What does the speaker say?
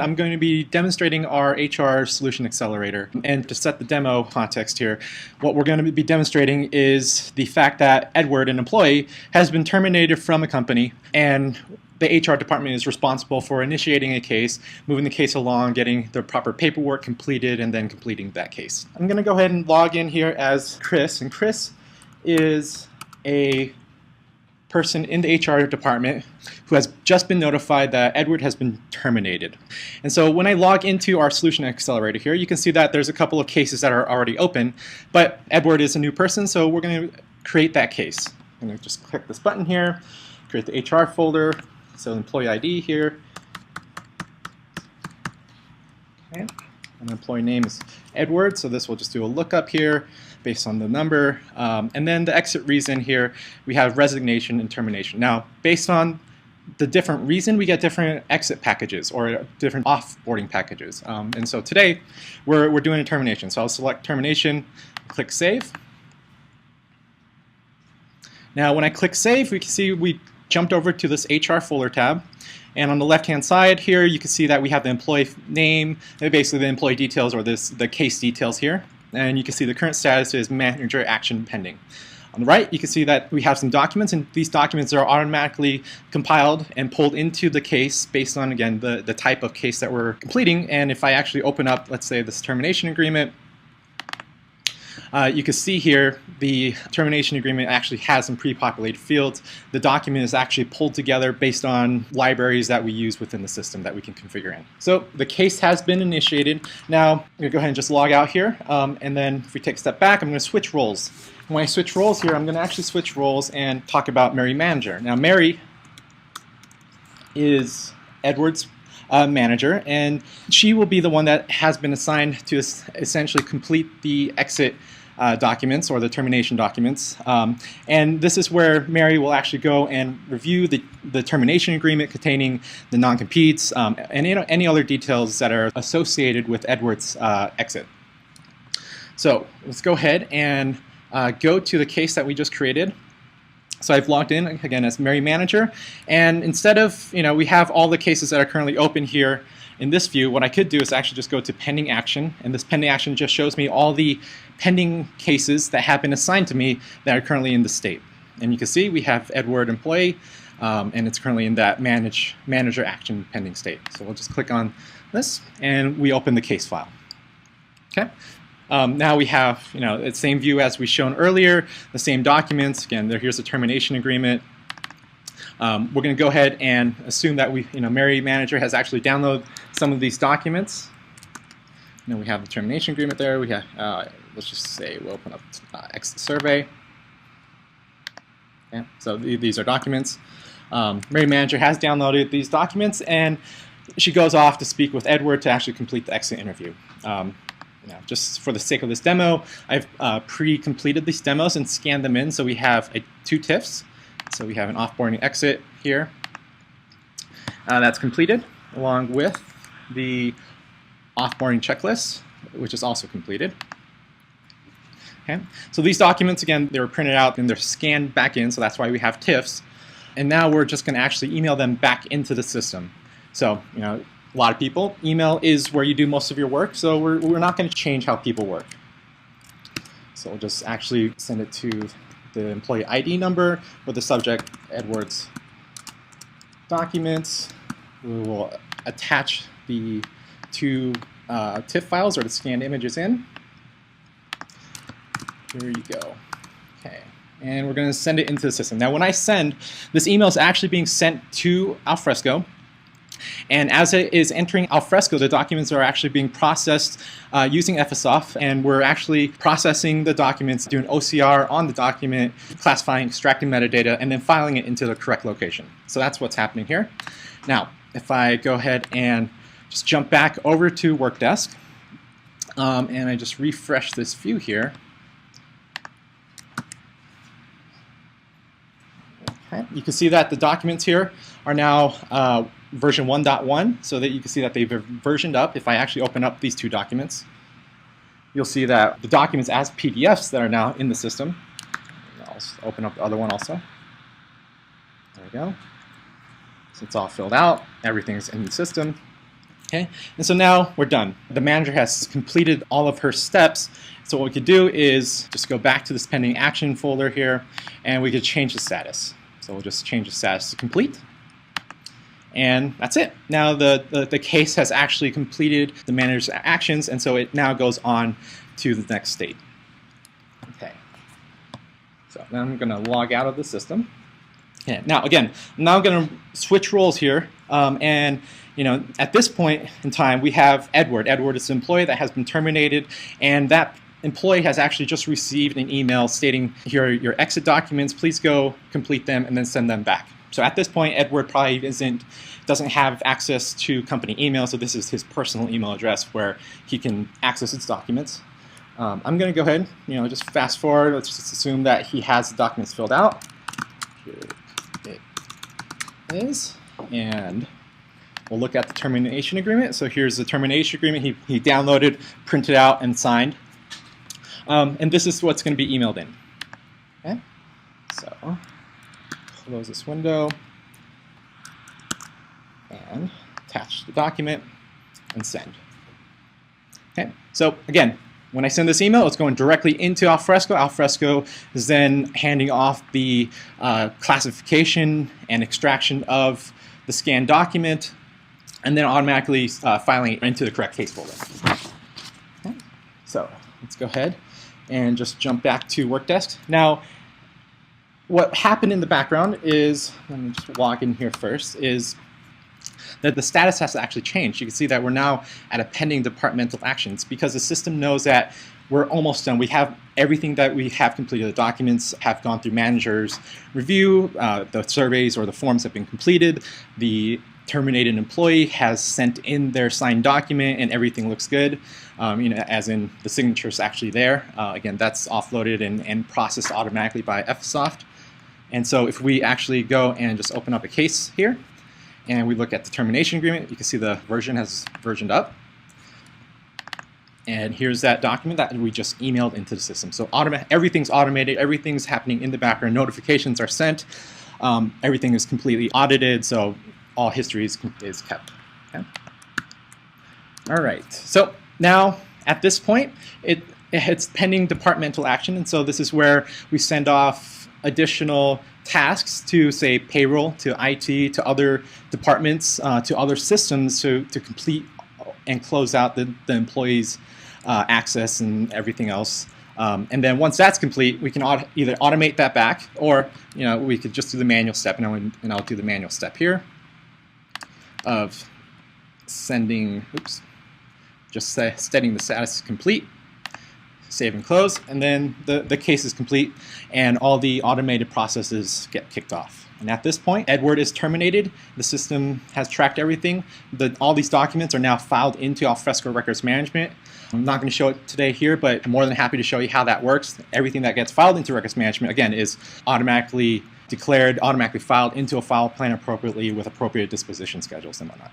I'm going to be demonstrating our HR Solution Accelerator. And to set the demo context here, what we're going to be demonstrating is the fact that Edward, an employee, has been terminated from a company, and the HR department is responsible for initiating a case, moving the case along, getting the proper paperwork completed, and then completing that case. I'm going to go ahead and log in here as Chris, and Chris is a person in the HR department who has just been notified that Edward has been terminated. And so when I log into our Solution Accelerator here, you can see that there's a couple of cases that are already open, but Edward is a new person, so we're going to create that case. I'm going to just click this button here, create the HR folder, so employee ID here. Okay. And the employee name is Edward, so this will just do a lookup here based on the number. And then the exit reason here, we have resignation and termination. Now, based on the different reason, we get different exit packages or different offboarding packages. And so today, we're doing a termination. So I'll select termination, click save. Now, when I click save, we can see we jumped over to this HR folder tab. And on the left-hand side here, you can see that we have the employee name, basically the employee details or the case details here. And you can see the current status is manager action pending. On the right, you can see that we have some documents, and these documents are automatically compiled and pulled into the case based on, again, the type of case that we're completing. And if I actually open up, let's say, this termination agreement, you can see here the termination agreement actually has some pre-populated fields. The document is actually pulled together based on libraries that we use within the system that we can configure in. So the case has been initiated. Now I'm going to go ahead and just log out here, and then if we take a step back, I'm going to switch roles. When I switch roles here, I'm going to actually switch roles and talk about Mary Manager. Now Mary is Edward's manager, and she will be the one that has been assigned to essentially complete the exit documents or the termination documents. And this is where Mary will actually go and review the termination agreement containing the non-competes and any other details that are associated with Edward's exit. So let's go ahead and go to the case that we just created. So I've logged in again as Mary Manager, and instead of, we have all the cases that are currently open here in this view, what I could do is actually just go to pending action, and this pending action just shows me all the pending cases that have been assigned to me that are currently in the state. And you can see we have Edward employee, and it's currently in that manager action pending state. So we'll just click on this, and we open the case file. Okay. Now we have, the same view as we shown earlier, the same documents. Again, here's the termination agreement. We're going to go ahead and assume that Mary Manager has actually downloaded some of these documents. We have the termination agreement there. We have, let's just say we'll open up exit survey. Okay, so these are documents. Mary Manager has downloaded these documents, and she goes off to speak with Edward to actually complete the exit interview. Just for the sake of this demo, I've pre-completed these demos and scanned them in. So we have two TIFFs. So we have an offboarding exit here that's completed, along with the offboarding checklist, which is also completed. Okay. So these documents, again, they were printed out and they're scanned back in, so that's why we have TIFFs. And now we're just going to actually email them back into the system. So, a lot of people, email is where you do most of your work, so we're not going to change how people work. So we'll just actually send it to the employee ID number with the subject Edward's documents. We will attach the two TIFF files or the scanned images in. Here you go. Okay, and we're going to send it into the system. Now when I send, this email is actually being sent to Alfresco. And as it is entering Alfresco, the documents are actually being processed using FSOF, and we're actually processing the documents, doing OCR on the document, classifying, extracting metadata, and then filing it into the correct location. So that's what's happening here. Now, if I go ahead and just jump back over to Workdesk, and I just refresh this view here, okay, you can see that the documents here are now version 1.1, so that you can see that they've versioned up. If I actually open up these two documents, you'll see that the documents as PDFs that are now in the system. I'll open up the other one also. There we go. So it's all filled out. Everything's in the system. Okay, and so now we're done. The manager has completed all of her steps. So what we could do is just go back to this pending action folder here, and we could change the status. So we'll just change the status to complete. And that's it. Now the case has actually completed the manager's actions, and so it now goes on to the next state. Okay. So now I'm going to log out of the system. Okay. Now again, I'm going to switch roles here, and at this point in time, we have Edward. Edward is an employee that has been terminated, and that employee has actually just received an email stating, here are your exit documents, please go complete them and then send them back. So at this point, Edward probably doesn't have access to company email, so this is his personal email address where he can access his documents. I'm going to go ahead, just fast forward. Let's just assume that he has the documents filled out. Here it is, and we'll look at the termination agreement. So here's the termination agreement he downloaded, printed out, and signed. And this is what's going to be emailed in. Okay, so close this window and attach the document and send. Okay, so again, when I send this email, it's going directly into Alfresco. Alfresco is then handing off the classification and extraction of the scanned document, and then automatically filing it into the correct case folder. Okay. So let's go ahead and just jump back to Workdesk. Now, what happened in the background is, let me just log in here first, is that the status has actually changed. You can see that we're now at a pending departmental actions because the system knows that we're almost done. We have everything that we have completed. The documents have gone through manager's review, the surveys or the forms have been completed, the terminated employee has sent in their signed document and everything looks good, as in the signature is actually there. Again, that's offloaded and processed automatically by Fsoft. And so if we actually go and just open up a case here, and we look at the termination agreement, you can see the version has versioned up. And here's that document that we just emailed into the system. So everything's automated, everything's happening in the background, notifications are sent, everything is completely audited, so all history is kept. Okay? All right, so now at this point, it's pending departmental action, and so this is where we send off additional tasks to, say, payroll, to IT, to other departments, to other systems to complete and close out the employee's access and everything else. And then once that's complete, we can either automate that back, or we could just do the manual step, and I'll do the manual step here of sending, just setting the status complete, save and close, and then the case is complete and all the automated processes get kicked off. And at this point, Edward is terminated. The system has tracked everything. All these documents are now filed into Alfresco Records Management. I'm not going to show it today here, but I'm more than happy to show you how that works. Everything that gets filed into Records Management, again, is automatically declared, automatically filed into a file plan appropriately with appropriate disposition schedules and whatnot.